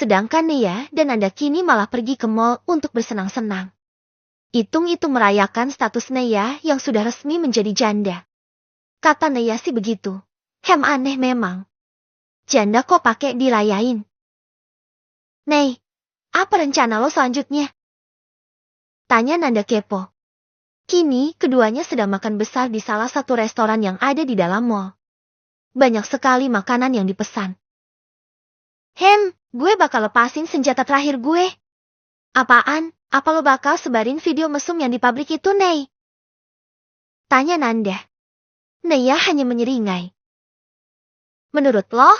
Sedangkan Nea dan Nanda kini malah pergi ke mall untuk bersenang-senang. Hitung-hitung merayakan status Nea yang sudah resmi menjadi janda. Kata Nea sih begitu. Aneh memang. Janda kok pakai dirayain? Nei, apa rencana lo selanjutnya? Tanya Nanda kepo. Kini keduanya sedang makan besar di salah satu restoran yang ada di dalam mall. Banyak sekali makanan yang dipesan. Gue bakal lepasin senjata terakhir gue. Apaan? Apa lo bakal sebarin video mesum yang di pabrik itu, Nei? Tanya Nanda. Nea hanya menyeringai. Menurut lo?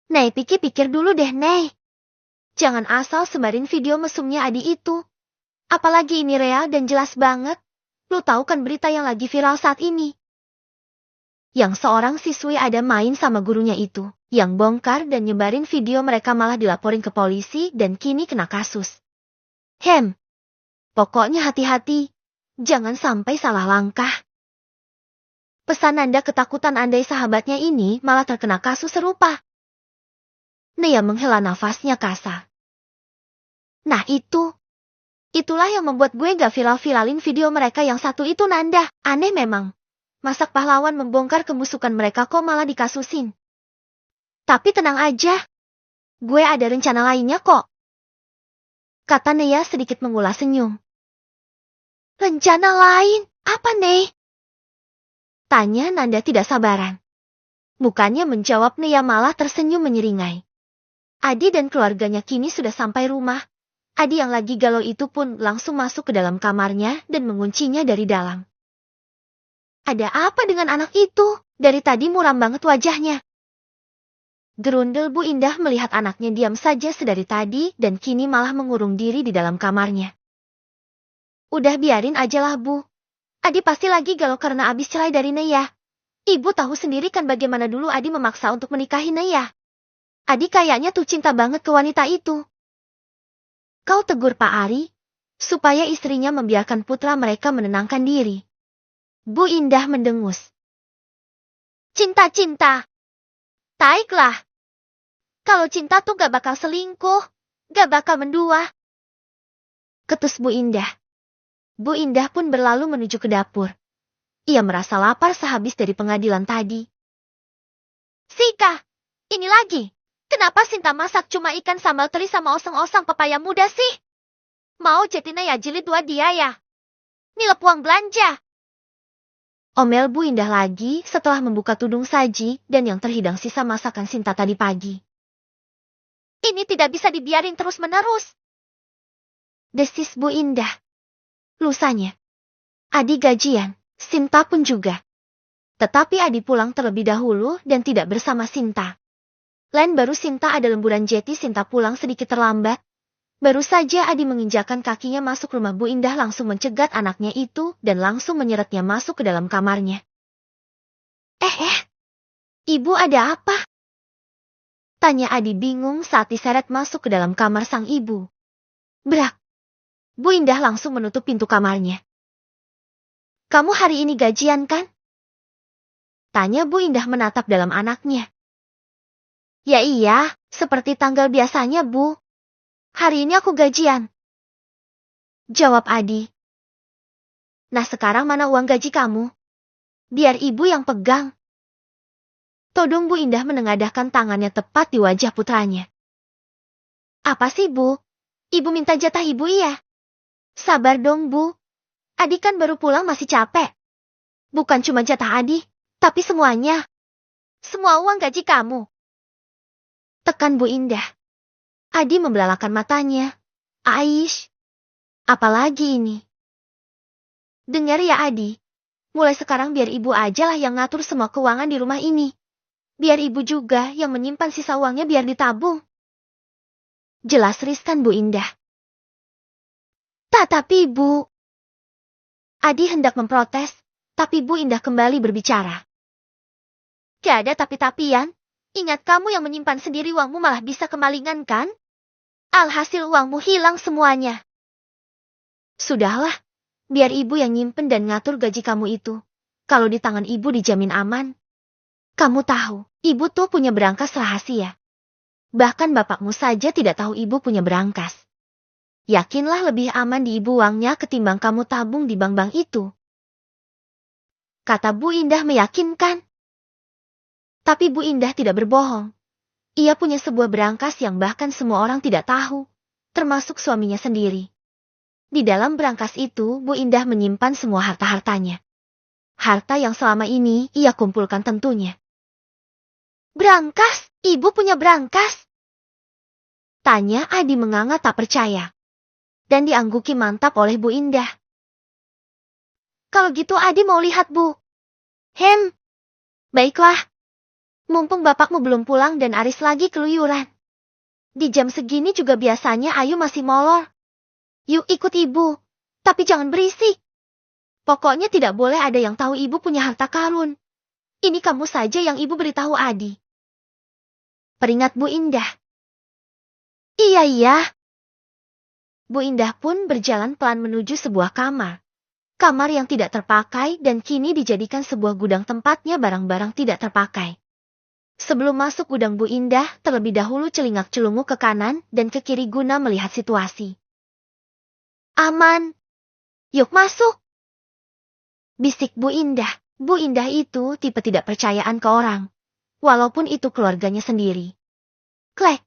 Nei, pikir-pikir dulu deh, Nei. Jangan asal sebarin video mesumnya Adi itu. Apalagi ini real dan jelas banget. Lo tahu kan berita yang lagi viral saat ini? Yang seorang siswi ada main sama gurunya itu, yang bongkar dan nyebarin video mereka malah dilaporin ke polisi dan kini kena kasus. Pokoknya hati-hati, jangan sampai salah langkah. Pesan Nanda ketakutan andai sahabatnya ini malah terkena kasus serupa. Nea menghela nafasnya kasar. Nah itulah yang membuat gue gak viral-viralin video mereka yang satu itu, Nanda. Aneh memang. Masak pahlawan membongkar kemusukan mereka kok malah dikasusin. Tapi tenang aja. Gue ada rencana lainnya kok. Kata Nea sedikit mengulas senyum. Rencana lain? Apa, Nei? Tanya Nanda tidak sabaran. Bukannya menjawab, Nea malah tersenyum menyeringai. Adi dan keluarganya kini sudah sampai rumah. Adi yang lagi galau itu pun langsung masuk ke dalam kamarnya dan menguncinya dari dalam. Ada apa dengan anak itu? Dari tadi muram banget wajahnya. Gerundel Bu Indah melihat anaknya diam saja sedari tadi dan kini malah mengurung diri di dalam kamarnya. Udah biarin aja lah, Bu. Adi pasti lagi galau karena abis cerai dari Nea. Ibu tahu sendiri kan bagaimana dulu Adi memaksa untuk menikahi Nea. Adi kayaknya tuh cinta banget ke wanita itu. Kau tegur Pak Ari, supaya istrinya membiarkan putra mereka menenangkan diri. Bu Indah mendengus. Cinta. Taiklah. Kalau cinta tuh gak bakal selingkuh, gak bakal mendua. Ketus Bu Indah. Bu Indah pun berlalu menuju ke dapur. Ia merasa lapar sehabis dari pengadilan tadi. Sika, ini lagi. Kenapa Sinta masak cuma ikan sambal teri sama oseng-oseng pepaya muda sih? Mau jadinya ya jilid 2 dia ya? Nilep uang belanja. Omel Bu Indah lagi setelah membuka tudung saji dan yang terhidang sisa masakan Sinta tadi pagi. Ini tidak bisa dibiarin terus-menerus. Desis Bu Indah. Lusanya. Adi gajian, Sinta pun juga. Tetapi Adi pulang terlebih dahulu dan tidak bersama Sinta. Lain baru Sinta ada lemburan jeti Sinta pulang sedikit terlambat. Baru saja Adi menginjakan kakinya masuk rumah Bu Indah langsung mencegat anaknya itu dan langsung menyeretnya masuk ke dalam kamarnya. Ibu ada apa? Tanya Adi bingung saat diseret masuk ke dalam kamar sang ibu. Brak. Bu Indah langsung menutup pintu kamarnya. Kamu hari ini gajian kan? Tanya Bu Indah menatap dalam anaknya. Ya iya, seperti tanggal biasanya, Bu. Hari ini aku gajian. Jawab Adi. Nah sekarang mana uang gaji kamu? Biar ibu yang pegang. Todong Bu Indah menengadahkan tangannya tepat di wajah putranya. Apa sih, Bu? Ibu minta jatah ibu iya? Sabar dong, Bu. Adi kan baru pulang masih capek. Bukan cuma jatah Adi, tapi semuanya. Semua uang gaji kamu. Tekan Bu Indah. Adi membelalakan matanya. Aish. Apalagi ini? Dengar ya Adi. Mulai sekarang biar ibu aja lah yang ngatur semua keuangan di rumah ini. Biar ibu juga yang menyimpan sisa uangnya biar ditabung. Jelas riskan Bu Indah. Tapi Bu. Adi hendak memprotes, tapi Bu Indah kembali berbicara. Gak ada tapi-tapian. Ingat kamu yang menyimpan sendiri uangmu malah bisa kemalingan kan? Alhasil uangmu hilang semuanya. Sudahlah, biar ibu yang nyimpen dan ngatur gaji kamu itu. Kalau di tangan ibu dijamin aman. Kamu tahu, ibu tuh punya berangkas rahasia. Bahkan bapakmu saja tidak tahu ibu punya berangkas. Yakinlah lebih aman di ibu uangnya ketimbang kamu tabung di bank-bank itu. Kata Bu Indah meyakinkan. Tapi Bu Indah tidak berbohong. Ia punya sebuah berangkas yang bahkan semua orang tidak tahu, termasuk suaminya sendiri. Di dalam berangkas itu, Bu Indah menyimpan semua harta-hartanya. Harta yang selama ini ia kumpulkan tentunya. Berangkas? Ibu punya berangkas? Tanya Adi menganga tak percaya. Dan diangguki mantap oleh Bu Indah. Kalau gitu Adi mau lihat Bu. Baiklah. Mumpung bapakmu belum pulang dan Aris lagi keluyuran. Di jam segini juga biasanya Ayu masih molor. Yuk ikut ibu, tapi jangan berisik. Pokoknya tidak boleh ada yang tahu ibu punya harta karun. Ini kamu saja yang ibu beritahu Adi. Peringat Bu Indah. Iya. Bu Indah pun berjalan pelan menuju sebuah kamar. Kamar yang tidak terpakai dan kini dijadikan sebuah gudang tempatnya barang-barang tidak terpakai. Sebelum masuk gudang Bu Indah, terlebih dahulu celingak-celunguk ke kanan dan ke kiri guna melihat situasi. Aman. Yuk masuk. Bisik Bu Indah. Bu Indah itu tipe tidak percayaan ke orang. Walaupun itu keluarganya sendiri. Klek.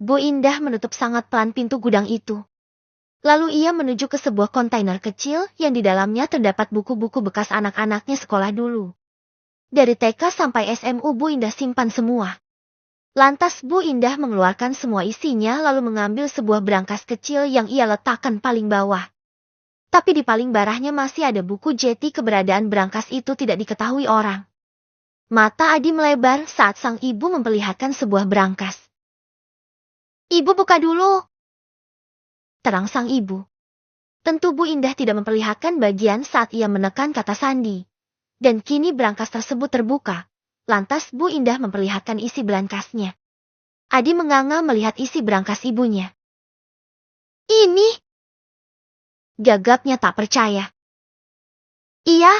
Bu Indah menutup sangat pelan pintu gudang itu. Lalu ia menuju ke sebuah kontainer kecil yang di dalamnya terdapat buku-buku bekas anak-anaknya sekolah dulu. Dari TK sampai SMU Bu Indah simpan semua. Lantas Bu Indah mengeluarkan semua isinya lalu mengambil sebuah berangkas kecil yang ia letakkan paling bawah. Tapi di paling bawahnya masih ada buku, jadi keberadaan berangkas itu tidak diketahui orang. Mata Adi melebar saat sang ibu memperlihatkan sebuah berangkas. Ibu buka dulu. Terang sang ibu. Tentu Bu Indah tidak memperlihatkan bagian saat ia menekan kata sandi. Dan kini berangkas tersebut terbuka. Lantas Bu Indah memperlihatkan isi berangkasnya. Adi menganga melihat isi berangkas ibunya. Ini? Gagapnya tak percaya. Iya.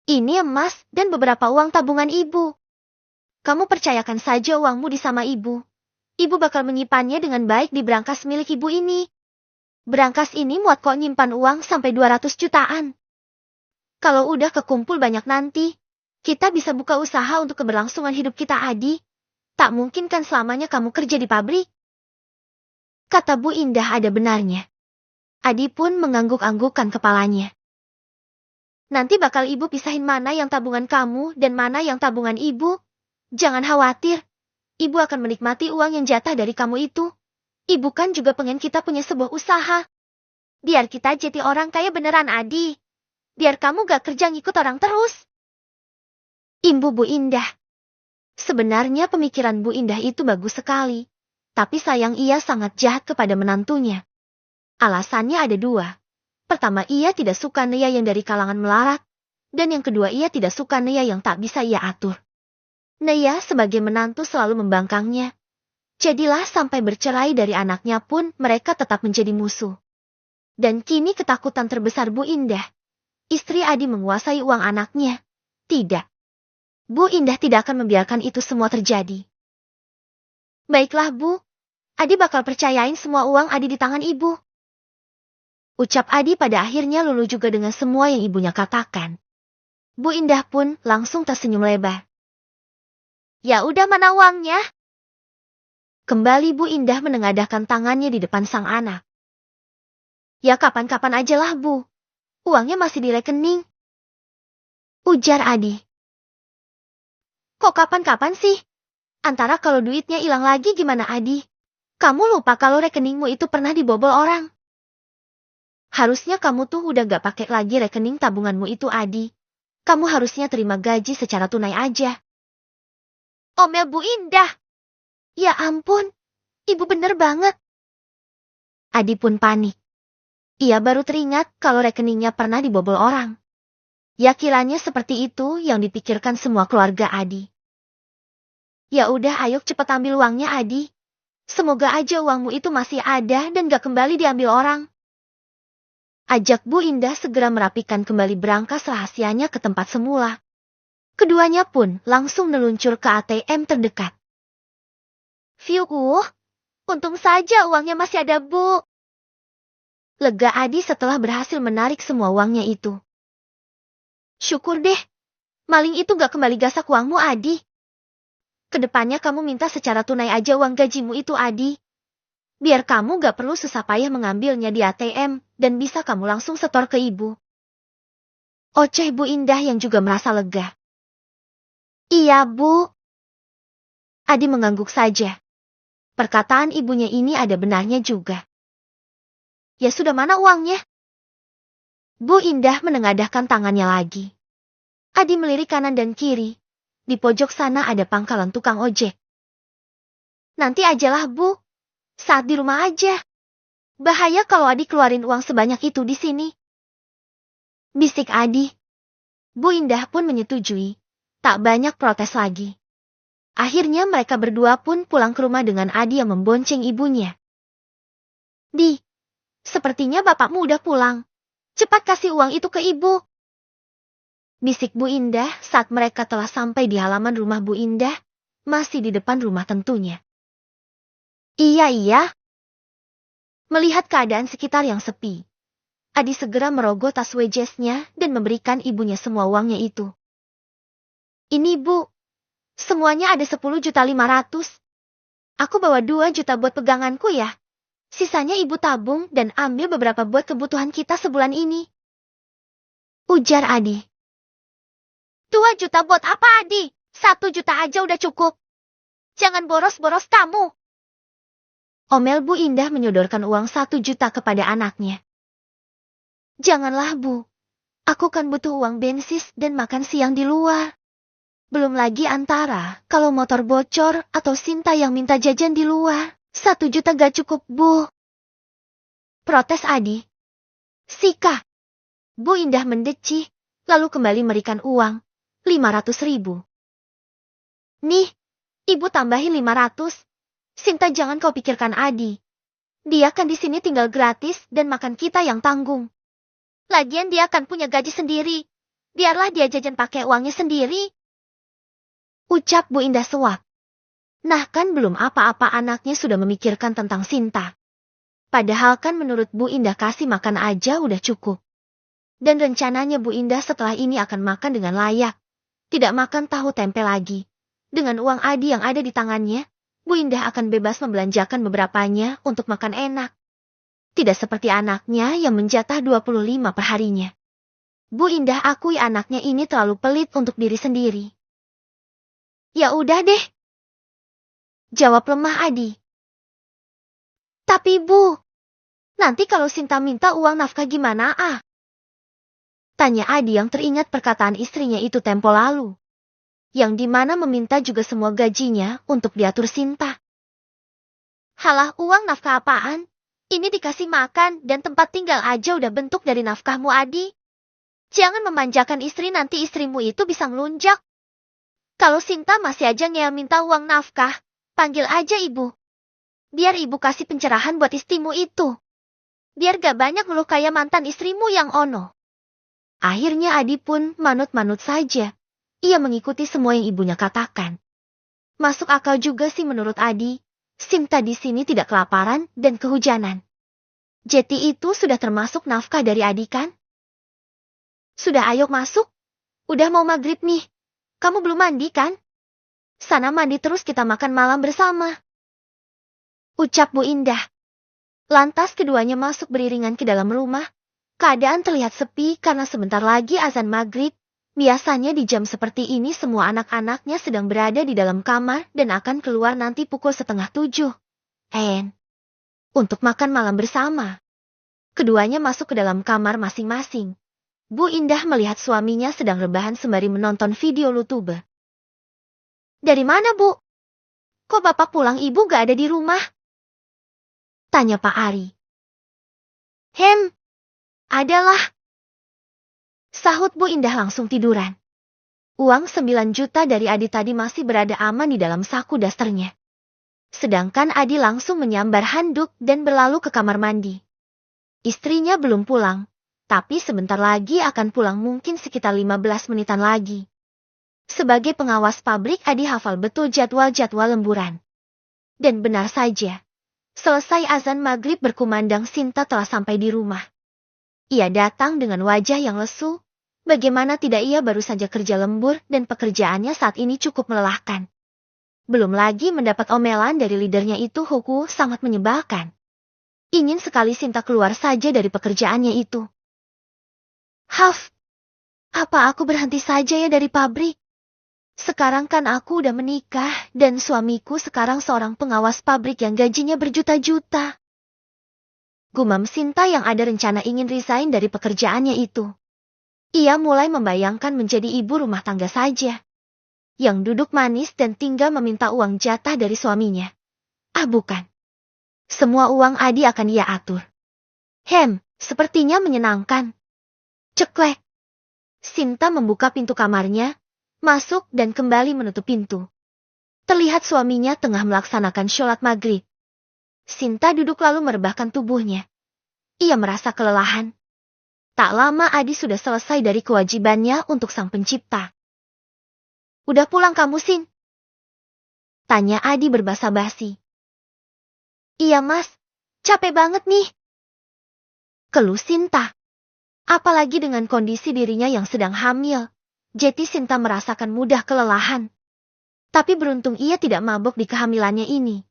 Ini emas dan beberapa uang tabungan ibu. Kamu percayakan saja uangmu di sama ibu. Ibu bakal menyimpannya dengan baik di berangkas milik ibu ini. Berangkas ini muat kok nyimpan uang sampai 200 jutaan. Kalau udah kekumpul banyak nanti, kita bisa buka usaha untuk keberlangsungan hidup kita, Adi. Tak mungkin kan selamanya kamu kerja di pabrik. Kata Bu Indah ada benarnya. Adi pun mengangguk-anggukkan kepalanya. Nanti bakal ibu pisahin mana yang tabungan kamu dan mana yang tabungan ibu. Jangan khawatir. Ibu akan menikmati uang yang jatah dari kamu itu. Ibu kan juga pengen kita punya sebuah usaha. Biar kita jadi orang kaya beneran, Adi. Biar kamu gak kerja ngikut orang terus. Imbu Bu Indah. Sebenarnya pemikiran Bu Indah itu bagus sekali. Tapi sayang ia sangat jahat kepada menantunya. Alasannya ada dua. Pertama, ia tidak suka Nea yang dari kalangan melarat. Dan yang kedua, ia tidak suka Nea yang tak bisa ia atur. Nea sebagai menantu selalu membangkangnya. Jadilah sampai bercerai dari anaknya pun mereka tetap menjadi musuh. Dan kini ketakutan terbesar Bu Indah. Istri Adi menguasai uang anaknya. Tidak. Bu Indah tidak akan membiarkan itu semua terjadi. Baiklah Bu. Adi bakal percayain semua uang Adi di tangan ibu. Ucap Adi pada akhirnya luluh juga dengan semua yang ibunya katakan. Bu Indah pun langsung tersenyum lebar. Ya udah, mana uangnya? Kembali Bu Indah menengadahkan tangannya di depan sang anak. Ya kapan-kapan aja lah Bu. Uangnya masih di rekening. Ujar Adi. Kok kapan-kapan sih? Antara kalau duitnya hilang lagi gimana, Adi? Kamu lupa kalau rekeningmu itu pernah dibobol orang. Harusnya kamu tuh udah gak pakai lagi rekening tabunganmu itu, Adi. Kamu harusnya terima gaji secara tunai aja. Omel Bu Indah. Ya ampun, ibu bener banget. Adi pun panik. Ia baru teringat kalau rekeningnya pernah dibobol orang. Ya kiranya seperti itu yang dipikirkan semua keluarga Adi. Ya udah, ayo cepat ambil uangnya, Adi. Semoga aja uangmu itu masih ada dan gak kembali diambil orang. Ajak Bu Indah segera merapikan kembali berangkas rahasianya ke tempat semula. Keduanya pun langsung meluncur ke ATM terdekat. Fiu, untung saja uangnya masih ada, Bu. Lega Adi setelah berhasil menarik semua uangnya itu. Syukur deh, maling itu gak kembali gasak uangmu, Adi. Kedepannya kamu minta secara tunai aja uang gajimu itu, Adi. Biar kamu gak perlu susah payah mengambilnya di ATM dan bisa kamu langsung setor ke ibu. Oceh Bu Indah yang juga merasa lega. Iya, Bu. Adi mengangguk saja. Perkataan ibunya ini ada benarnya juga. Ya sudah, mana uangnya? Bu Indah menengadahkan tangannya lagi. Adi melirik kanan dan kiri. Di pojok sana ada pangkalan tukang ojek. Nanti ajalah, Bu. Saat di rumah aja. Bahaya kalau Adi keluarin uang sebanyak itu di sini. Bisik Adi. Bu Indah pun menyetujui. Tak banyak protes lagi. Akhirnya mereka berdua pun pulang ke rumah dengan Adi yang membonceng ibunya. Di, sepertinya bapakmu udah pulang. Cepat kasih uang itu ke ibu. Bisik Bu Indah saat mereka telah sampai di halaman rumah Bu Indah, masih di depan rumah tentunya. Iya. Melihat keadaan sekitar yang sepi, Adi segera merogoh tas wajesnya dan memberikan ibunya semua uangnya itu. Ini, Bu, semuanya ada 10.500.000. Aku bawa 2 juta buat peganganku ya. Sisanya ibu tabung dan ambil beberapa buat kebutuhan kita sebulan ini. Ujar Adi. 2 juta buat apa, Adi? 1 juta aja udah cukup. Jangan boros-boros kamu. Omel Bu Indah menyodorkan uang 1 juta kepada anaknya. Janganlah, Bu. Aku kan butuh uang bensin dan makan siang di luar. Belum lagi antara kalau motor bocor atau Sinta yang minta jajan di luar. 1 juta gak cukup, Bu. Protes Adi. Sika. Bu Indah mendecih, lalu kembali memberikan uang. 500.000. Nih, ibu tambahin 500. Sinta jangan kau pikirkan Adi. Dia kan di sini tinggal gratis dan makan kita yang tanggung. Lagian dia kan punya gaji sendiri. Biarlah dia jajan pakai uangnya sendiri. Ucap Bu Indah sewak. Nah kan belum apa-apa anaknya sudah memikirkan tentang Sinta. Padahal kan menurut Bu Indah kasih makan aja udah cukup. Dan rencananya Bu Indah setelah ini akan makan dengan layak. Tidak makan tahu tempe lagi. Dengan uang Adi yang ada di tangannya, Bu Indah akan bebas membelanjakan beberapanya untuk makan enak. Tidak seperti anaknya yang menjatah 25 perharinya. Bu Indah akui anaknya ini terlalu pelit untuk diri sendiri. Ya udah deh. Jawab lemah Adi. Tapi Bu, nanti kalau Sinta minta uang nafkah gimana Tanya Adi yang teringat perkataan istrinya itu tempo lalu. Yang dimana meminta juga semua gajinya untuk diatur Sinta. Halah, uang nafkah apaan? Ini dikasih makan dan tempat tinggal aja udah bentuk dari nafkahmu, Adi. Jangan memanjakan istri, nanti istrimu itu bisa melunjak. Kalau Sinta masih aja ngeyel minta uang nafkah, panggil aja ibu. Biar ibu kasih pencerahan buat istrimu itu. Biar gak banyak ngeluh kayak mantan istrimu yang ono. Akhirnya Adi pun manut-manut saja. Ia mengikuti semua yang ibunya katakan. Masuk akal juga sih menurut Adi. Sinta di sini tidak kelaparan dan kehujanan. Jeti itu sudah termasuk nafkah dari Adi kan? Sudah, ayo masuk. Udah mau maghrib nih. Kamu belum mandi kan? Sana mandi terus kita makan malam bersama. Ucap Bu Indah. Lantas keduanya masuk beriringan ke dalam rumah. Keadaan terlihat sepi karena sebentar lagi azan maghrib. Biasanya di jam seperti ini semua anak-anaknya sedang berada di dalam kamar dan akan keluar nanti pukul 6:30. Untuk makan malam bersama. Keduanya masuk ke dalam kamar masing-masing. Bu Indah melihat suaminya sedang rebahan sembari menonton video YouTube. Dari mana, Bu? Kok bapak pulang ibu gak ada di rumah? Tanya Pak Ari. Adalah. Sahut Bu Indah langsung tiduran. Uang 9 juta dari Adi tadi masih berada aman di dalam saku dasternya. Sedangkan Adi langsung menyambar handuk dan berlalu ke kamar mandi. Istrinya belum pulang, tapi sebentar lagi akan pulang mungkin sekitar 15 menitan lagi. Sebagai pengawas pabrik Adi hafal betul jadwal-jadwal lemburan. Dan benar saja, selesai azan maghrib berkumandang, Sinta telah sampai di rumah. Ia datang dengan wajah yang lesu. Bagaimana tidak, ia baru saja kerja lembur dan pekerjaannya saat ini cukup melelahkan. Belum lagi mendapat omelan dari leadernya itu. Huku sangat menyebalkan. Ingin sekali Sinta keluar saja dari pekerjaannya itu. Haf, apa aku berhenti saja ya dari pabrik? Sekarang kan aku udah menikah dan suamiku sekarang seorang pengawas pabrik yang gajinya berjuta-juta. Gumam Sinta yang ada rencana ingin resign dari pekerjaannya itu. Ia mulai membayangkan menjadi ibu rumah tangga saja, yang duduk manis dan tinggal meminta uang jatah dari suaminya. Ah bukan. Semua uang Adi akan ia atur. Sepertinya menyenangkan. Ceklek. Sinta membuka pintu kamarnya, masuk dan kembali menutup pintu. Terlihat suaminya tengah melaksanakan sholat maghrib. Sinta duduk lalu merebahkan tubuhnya. Ia merasa kelelahan. Tak lama Adi sudah selesai dari kewajibannya untuk sang pencipta. Udah pulang kamu, Sin? Tanya Adi berbasa-basi. Iya mas, capek banget nih. Keluh Sinta. Apalagi dengan kondisi dirinya yang sedang hamil. Jadi Sinta merasakan mudah kelelahan. Tapi beruntung ia tidak mabuk di kehamilannya ini.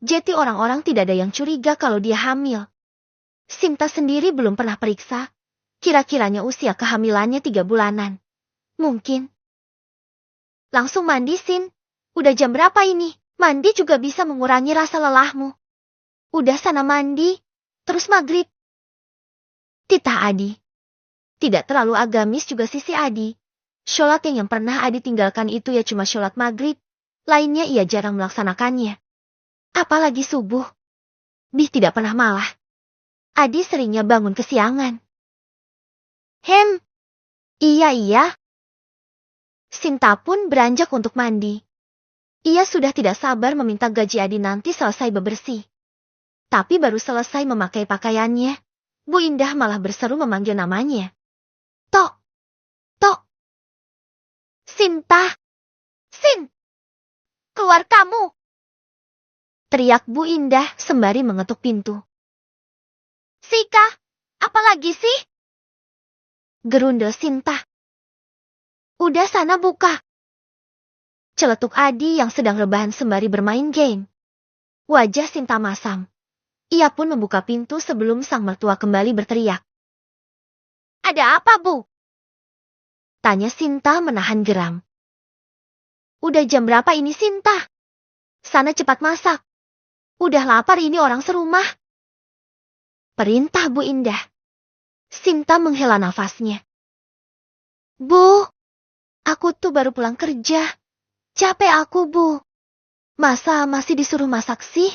Jadi orang-orang tidak ada yang curiga kalau dia hamil. Sinta sendiri belum pernah periksa. Kira-kiranya usia kehamilannya 3 bulanan. Mungkin. Langsung mandi, Sin. Udah jam berapa ini? Mandi juga bisa mengurangi rasa lelahmu. Udah sana mandi. Terus maghrib. Titah Adi. Tidak terlalu agamis juga sisi Adi. Sholat yang pernah Adi tinggalkan itu ya cuma sholat maghrib. Lainnya ia jarang melaksanakannya. Apalagi subuh. Bih tidak pernah malah. Adi seringnya bangun kesiangan. Iya. Sinta pun beranjak untuk mandi. Ia sudah tidak sabar meminta gaji Adi nanti selesai bebersih. Tapi baru selesai memakai pakaiannya, Bu Indah malah berseru memanggil namanya. Tok! Sinta! Sin! Keluar kamu! Teriak Bu Indah sembari mengetuk pintu. Sika, apa lagi sih? Gerundel Sinta. Udah sana buka. Celetuk Adi yang sedang rebahan sembari bermain game. Wajah Sinta masam. Ia pun membuka pintu sebelum sang mertua kembali berteriak. Ada apa, Bu? Tanya Sinta menahan geram. Udah jam berapa ini, Sinta? Sana cepat masak. Udah lapar ini orang serumah. Perintah Bu Indah. Sinta menghela nafasnya. Bu, aku tuh baru pulang kerja. Capek aku, Bu. Masa masih disuruh masak sih?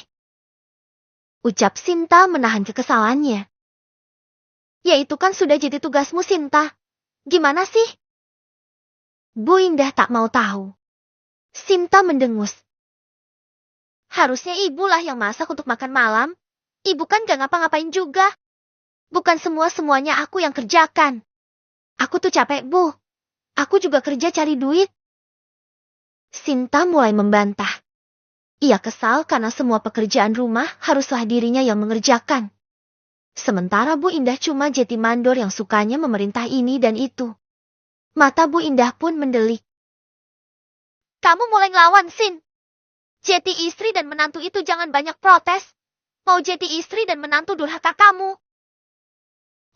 Ucap Sinta menahan kekesalannya. Ya itu kan sudah jadi tugasmu, Sinta. Gimana sih? Bu Indah tak mau tahu. Sinta mendengus. Harusnya ibulah yang masak untuk makan malam. Ibu kan gak ngapa-ngapain juga. Bukan semuanya aku yang kerjakan. Aku tuh capek, Bu. Aku juga kerja cari duit. Sinta mulai membantah. Ia kesal karena semua pekerjaan rumah haruslah dirinya yang mengerjakan. Sementara Bu Indah cuma jadi mandor yang sukanya memerintah ini dan itu. Mata Bu Indah pun mendelik. Kamu mulai ngelawan, Sin. Jadi istri dan menantu itu jangan banyak protes. Mau jadi istri dan menantu durhaka kamu.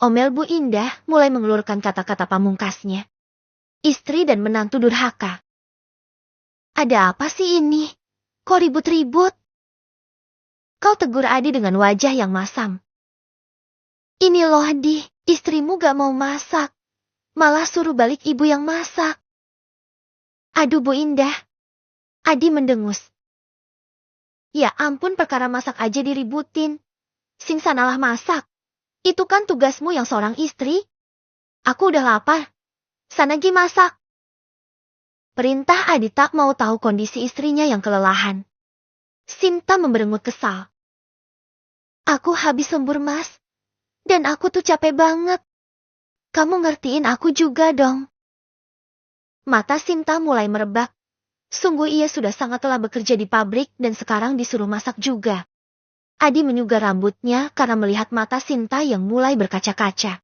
Omel Bu Indah mulai mengelurkan kata-kata pamungkasnya. Istri dan menantu durhaka. Ada apa sih ini? Kok ribut-ribut? Kau tegur Adi dengan wajah yang masam. Ini loh Adi, istrimu gak mau masak. Malah suruh balik ibu yang masak. Aduh Bu Indah. Adi mendengus. Ya ampun, perkara masak aja diributin. Sing sanalah masak. Itu kan tugasmu yang seorang istri. Aku udah lapar. Sana gi masak. Perintah Adi tak mau tahu kondisi istrinya yang kelelahan. Sinta memberengut kesal. Aku habis lembur, Mas. Dan aku tuh capek banget. Kamu ngertiin aku juga dong. Mata Sinta mulai merebak. Sungguh ia sudah sangat telah bekerja di pabrik dan sekarang disuruh masak juga. Adi menyugar rambutnya karena melihat mata Sinta yang mulai berkaca-kaca.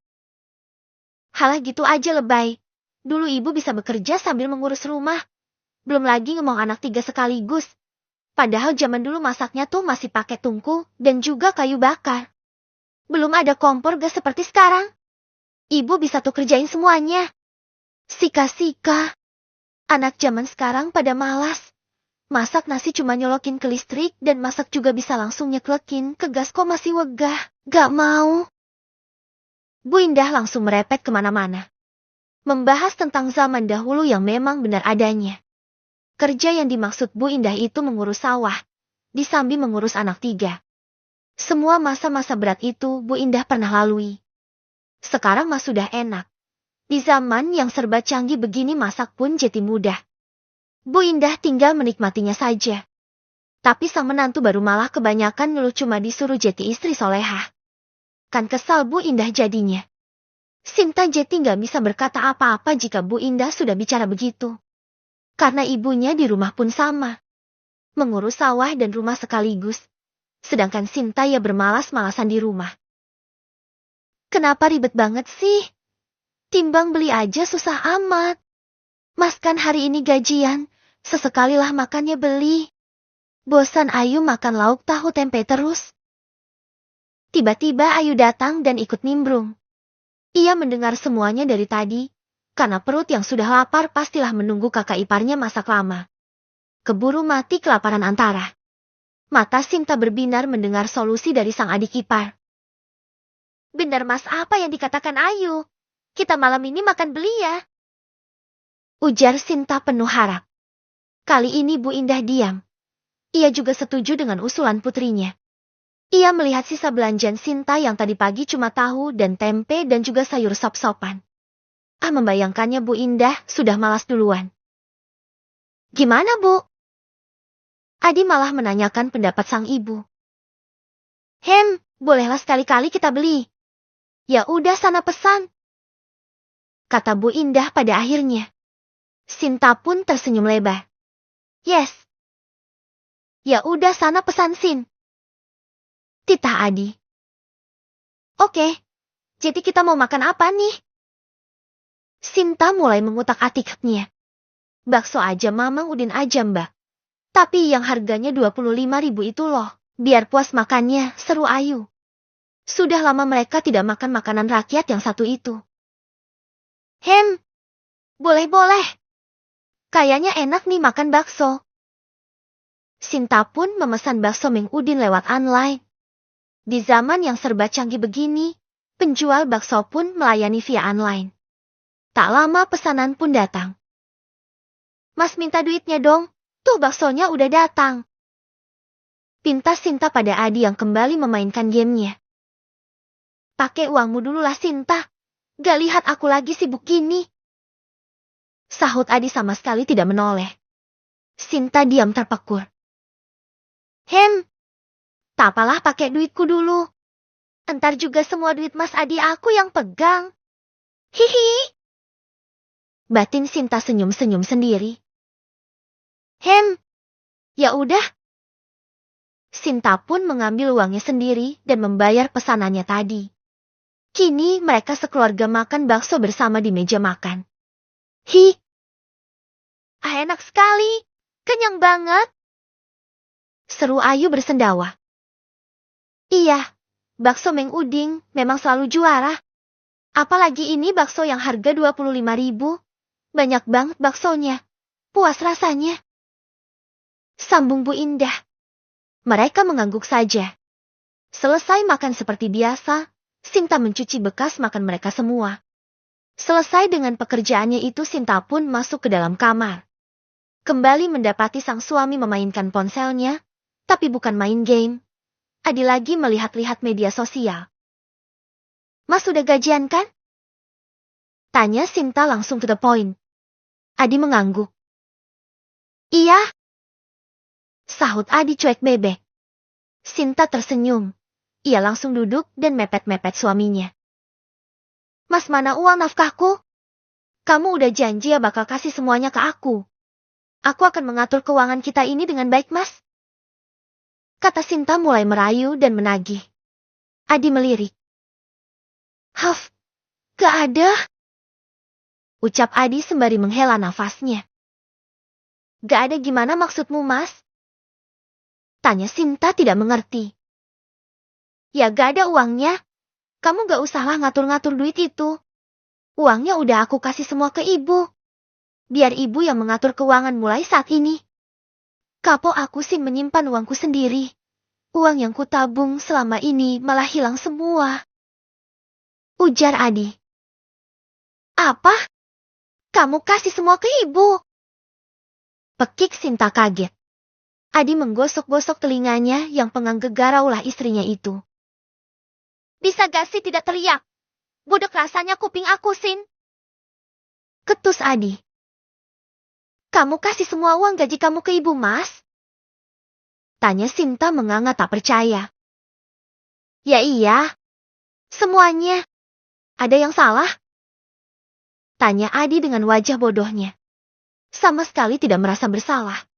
Halah gitu aja lebay. Dulu ibu bisa bekerja sambil mengurus rumah. Belum lagi ngomong anak 3 sekaligus. Padahal zaman dulu masaknya tuh masih pakai tungku dan juga kayu bakar. Belum ada kompor gas seperti sekarang. Ibu bisa tuh kerjain semuanya. Sika-sika. Anak zaman sekarang pada malas. Masak nasi cuma nyolokin ke listrik dan masak juga bisa langsung nyeklekin ke gas kok masih wegah. Gak mau. Bu Indah langsung merepet kemana-mana. Membahas tentang zaman dahulu yang memang benar adanya. Kerja yang dimaksud Bu Indah itu mengurus sawah. Disambi mengurus anak 3. Semua masa-masa berat itu Bu Indah pernah lalui. Sekarang mah sudah enak. Di zaman yang serba canggih begini masak pun jadi mudah. Bu Indah tinggal menikmatinya saja. Tapi sang menantu baru malah kebanyakan ngeluh cuma disuruh jadi istri solehah. Kan kesal Bu Indah jadinya. Sinta jadi nggak bisa berkata apa-apa jika Bu Indah sudah bicara begitu. Karena ibunya di rumah pun sama. Mengurus sawah dan rumah sekaligus. Sedangkan Sinta ya bermalas-malasan di rumah. Kenapa ribet banget sih? Timbang beli aja susah amat. Mas kan hari ini gajian, sesekalilah makannya beli. Bosan Ayu makan lauk tahu tempe terus. Tiba-tiba Ayu datang dan ikut nimbrung. Ia mendengar semuanya dari tadi, karena perut yang sudah lapar pastilah menunggu kakak iparnya masak lama. Keburu mati kelaparan antara. Mata Sinta berbinar mendengar solusi dari sang adik ipar. Benar mas apa yang dikatakan Ayu? Kita malam ini makan beli ya. Ujar Sinta penuh harap. Kali ini Bu Indah diam. Ia juga setuju dengan usulan putrinya. Ia melihat sisa belanjaan Sinta yang tadi pagi cuma tahu dan tempe dan juga sayur sop-sopan. Membayangkannya Bu Indah sudah malas duluan. Gimana Bu? Adi malah menanyakan pendapat sang ibu. Bolehlah sekali-kali kita beli. Ya udah sana pesan. Kata Bu Indah pada akhirnya. Sinta pun tersenyum lebar. Yes. Ya udah sana pesan Sin. Titah Adi. Oke. Jadi kita mau makan apa nih? Sinta mulai mengutak-atiknya. Bakso aja Mamang Udin aja mbak. Tapi yang harganya 25.000 itu loh. Biar puas makannya, seru Ayu. Sudah lama mereka tidak makan makanan rakyat yang satu itu. Boleh-boleh. Kayaknya enak nih makan bakso. Sinta pun memesan bakso Mang Udin lewat online. Di zaman yang serba canggih begini, penjual bakso pun melayani via online. Tak lama pesanan pun datang. Mas minta duitnya dong, tuh baksonya udah datang. Pinta Sinta pada Adi yang kembali memainkan gamenya. Pakai uangmu dulu lah Sinta. Gak lihat aku lagi sibuk gini. Sahut Adi sama sekali tidak menoleh. Sinta diam terpekur. Tak apalah pakai duitku dulu. Entar juga semua duit Mas Adi aku yang pegang. Hihi. Batin Sinta senyum-senyum sendiri. Ya udah. Sinta pun mengambil uangnya sendiri dan membayar pesanannya tadi. Kini mereka sekeluarga makan bakso bersama di meja makan. Enak sekali. Kenyang banget. Seru Ayu bersendawa. Iya, bakso Mang Udin memang selalu juara. Apalagi ini bakso yang harga 25.000. Banyak banget baksonya. Puas rasanya. Sambung Bu Indah. Mereka mengangguk saja. Selesai makan seperti biasa, Sinta mencuci bekas makan mereka semua. Selesai dengan pekerjaannya itu Sinta pun masuk ke dalam kamar. Kembali mendapati sang suami memainkan ponselnya, tapi bukan main game. Adi lagi melihat-lihat media sosial. Mas sudah gajian kan? Tanya Sinta langsung to the point. Adi mengangguk. Iya. Sahut Adi cuek bebek. Sinta tersenyum. Ia langsung duduk dan mepet-mepet suaminya. Mas mana uang nafkahku? Kamu udah janji ya bakal kasih semuanya ke aku. Aku akan mengatur keuangan kita ini dengan baik, Mas. Kata Sinta mulai merayu dan menagih. Adi melirik. Haf, gak ada. Ucap Adi sembari menghela nafasnya. Gak ada gimana maksudmu, Mas? Tanya Sinta tidak mengerti. Ya gak ada uangnya. Kamu gak usahlah ngatur-ngatur duit itu. Uangnya udah aku kasih semua ke ibu. Biar ibu yang mengatur keuangan mulai saat ini. Kapok aku sih menyimpan uangku sendiri. Uang yang kutabung selama ini malah hilang semua. Ujar Adi. Apa? Kamu kasih semua ke ibu? Pekik Sinta kaget. Adi menggosok-gosok telinganya yang pengang gegaraulah istrinya itu. Bisa gak sih tidak teriak? Bodok rasanya kuping aku, Sin. Ketus Adi. Kamu kasih semua uang gaji kamu ke ibu, Mas? Tanya Sinta menganga tak percaya. Ya iya. Semuanya. Ada yang salah? Tanya Adi dengan wajah bodohnya. Sama sekali tidak merasa bersalah.